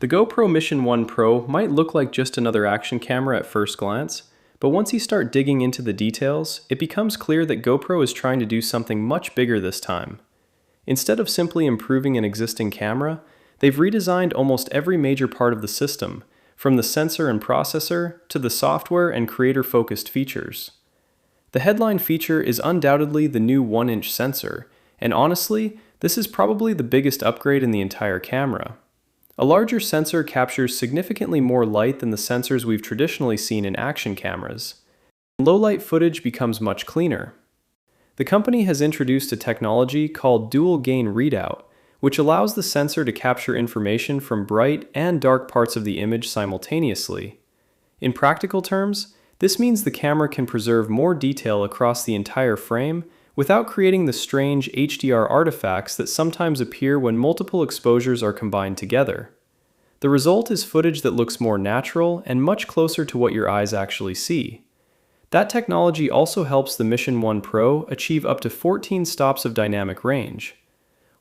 The GoPro Mission 1 Pro might look like just another action camera at first glance, but once you start digging into the details, it becomes clear that GoPro is trying to do something much bigger this time. Instead of simply improving an existing camera, they've redesigned almost every major part of the system, from the sensor and processor to the software and creator-focused features. The headline feature is undoubtedly the new 1-inch sensor, and honestly, this is probably the biggest upgrade in the entire camera. A larger sensor captures significantly more light than the sensors we've traditionally seen in action cameras. Low-light footage becomes much cleaner. The company has introduced a technology called dual gain readout, which allows the sensor to capture information from bright and dark parts of the image simultaneously. In practical terms, this means the camera can preserve more detail across the entire frame without creating the strange HDR artifacts that sometimes appear when multiple exposures are combined together. The result is footage that looks more natural and much closer to what your eyes actually see. That technology also helps the Mission 1 Pro achieve up to 14 stops of dynamic range.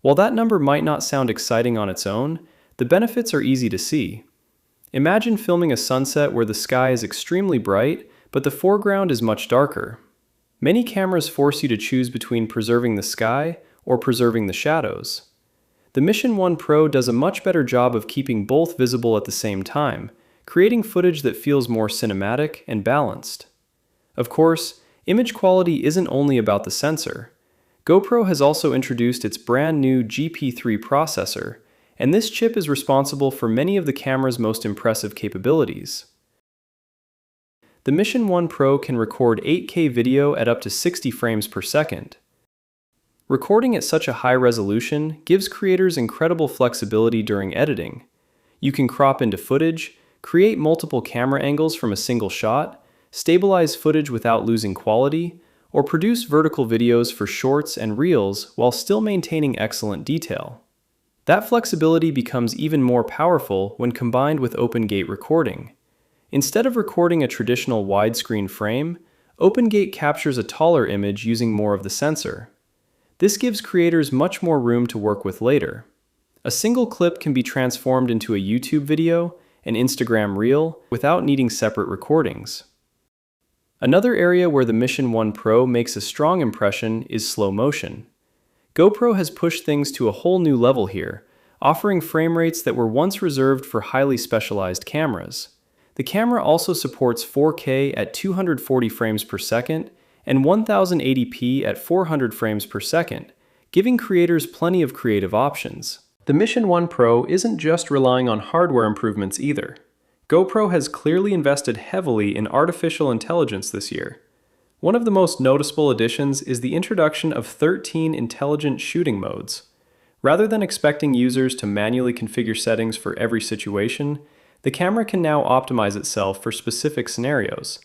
While that number might not sound exciting on its own, the benefits are easy to see. Imagine filming a sunset where the sky is extremely bright, but the foreground is much darker. Many cameras force you to choose between preserving the sky or preserving the shadows. The Mission 1 Pro does a much better job of keeping both visible at the same time, creating footage that feels more cinematic and balanced. Of course, image quality isn't only about the sensor. GoPro has also introduced its brand new GP3 processor, and this chip is responsible for many of the camera's most impressive capabilities. The Mission 1 Pro can record 8K video at up to 60 frames per second. Recording at such a high resolution gives creators incredible flexibility during editing. You can crop into footage, create multiple camera angles from a single shot, stabilize footage without losing quality, or produce vertical videos for shorts and reels while still maintaining excellent detail. That flexibility becomes even more powerful when combined with open-gate recording. Instead of recording a traditional widescreen frame, OpenGate captures a taller image using more of the sensor. This gives creators much more room to work with later. A single clip can be transformed into a YouTube video, an Instagram reel, without needing separate recordings. Another area where the Mission 1 Pro makes a strong impression is slow motion. GoPro has pushed things to a whole new level here, offering frame rates that were once reserved for highly specialized cameras. The camera also supports 4K at 240 frames per second and 1080p at 400 frames per second, giving creators plenty of creative options. The Mission 1 Pro isn't just relying on hardware improvements either. GoPro has clearly invested heavily in artificial intelligence this year. One of the most noticeable additions is the introduction of 13 intelligent shooting modes. Rather than expecting users to manually configure settings for every situation, the camera can now optimize itself for specific scenarios.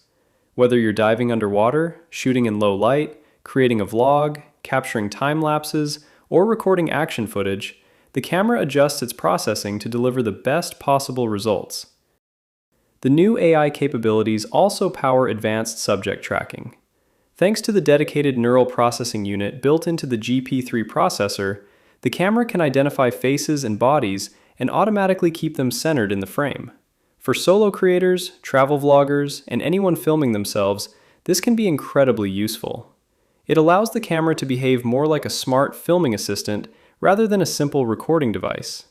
Whether you're diving underwater, shooting in low light, creating a vlog, capturing time lapses, or recording action footage, the camera adjusts its processing to deliver the best possible results. The new AI capabilities also power advanced subject tracking. Thanks to the dedicated neural processing unit built into the GP3 processor, the camera can identify faces and bodies and automatically keep them centered in the frame. For solo creators, travel vloggers, and anyone filming themselves, this can be incredibly useful. It allows the camera to behave more like a smart filming assistant rather than a simple recording device.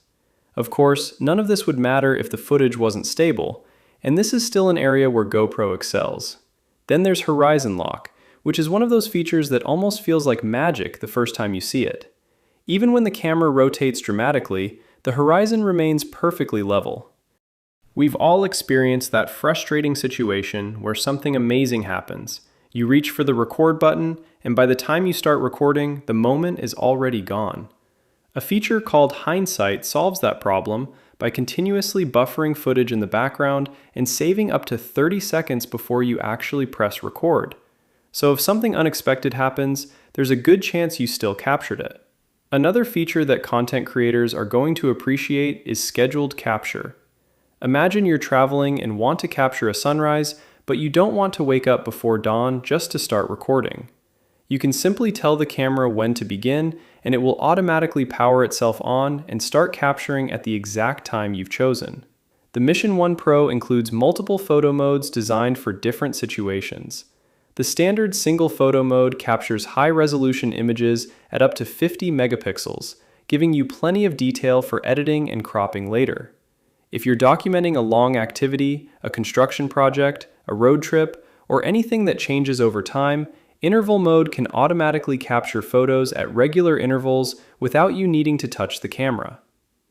Of course, none of this would matter if the footage wasn't stable, and this is still an area where GoPro excels. Then there's Horizon Lock, which is one of those features that almost feels like magic the first time you see it. Even when the camera rotates dramatically, the horizon remains perfectly level. We've all experienced that frustrating situation where something amazing happens. You reach for the record button, and by the time you start recording, the moment is already gone. A feature called Hindsight solves that problem by continuously buffering footage in the background and saving up to 30 seconds before you actually press record. So if something unexpected happens, there's a good chance you still captured it. Another feature that content creators are going to appreciate is scheduled capture. Imagine you're traveling and want to capture a sunrise, but you don't want to wake up before dawn just to start recording. You can simply tell the camera when to begin, and it will automatically power itself on and start capturing at the exact time you've chosen. The Mission 1 Pro includes multiple photo modes designed for different situations. The standard single photo mode captures high-resolution images at up to 50 megapixels, giving you plenty of detail for editing and cropping later. If you're documenting a long activity, a construction project, a road trip, or anything that changes over time, interval mode can automatically capture photos at regular intervals without you needing to touch the camera.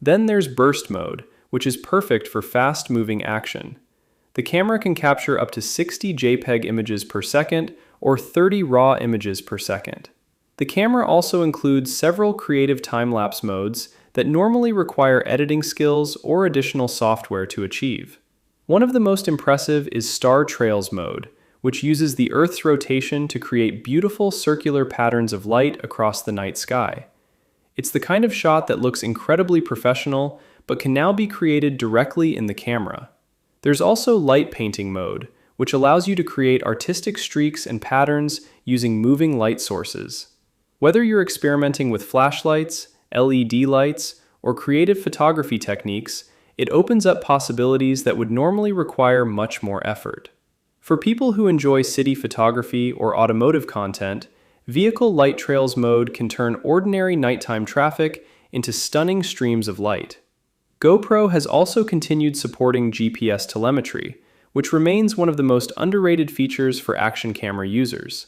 Then there's burst mode, which is perfect for fast-moving action. The camera can capture up to 60 JPEG images per second or 30 RAW images per second. The camera also includes several creative time-lapse modes that normally require editing skills or additional software to achieve. One of the most impressive is Star Trails mode, which uses the Earth's rotation to create beautiful circular patterns of light across the night sky. It's the kind of shot that looks incredibly professional, but can now be created directly in the camera. There's also light painting mode, which allows you to create artistic streaks and patterns using moving light sources. Whether you're experimenting with flashlights, LED lights, or creative photography techniques, it opens up possibilities that would normally require much more effort. For people who enjoy city photography or automotive content, Vehicle Light Trails mode can turn ordinary nighttime traffic into stunning streams of light. GoPro has also continued supporting GPS telemetry, which remains one of the most underrated features for action camera users.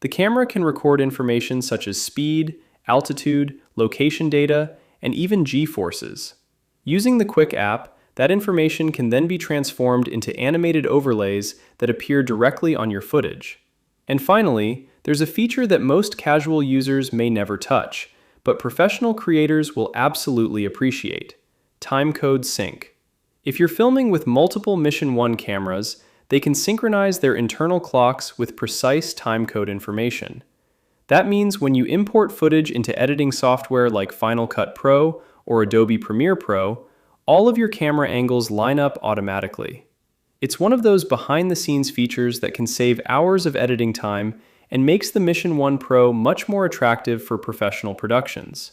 The camera can record information such as speed, altitude, location data, and even G-forces. Using the Quick app, that information can then be transformed into animated overlays that appear directly on your footage. And finally, there's a feature that most casual users may never touch, but professional creators will absolutely appreciate: timecode sync. If you're filming with multiple Mission 1 cameras, they can synchronize their internal clocks with precise timecode information. That means when you import footage into editing software like Final Cut Pro or Adobe Premiere Pro, all of your camera angles line up automatically. It's one of those behind-the-scenes features that can save hours of editing time and makes the Mission 1 Pro much more attractive for professional productions.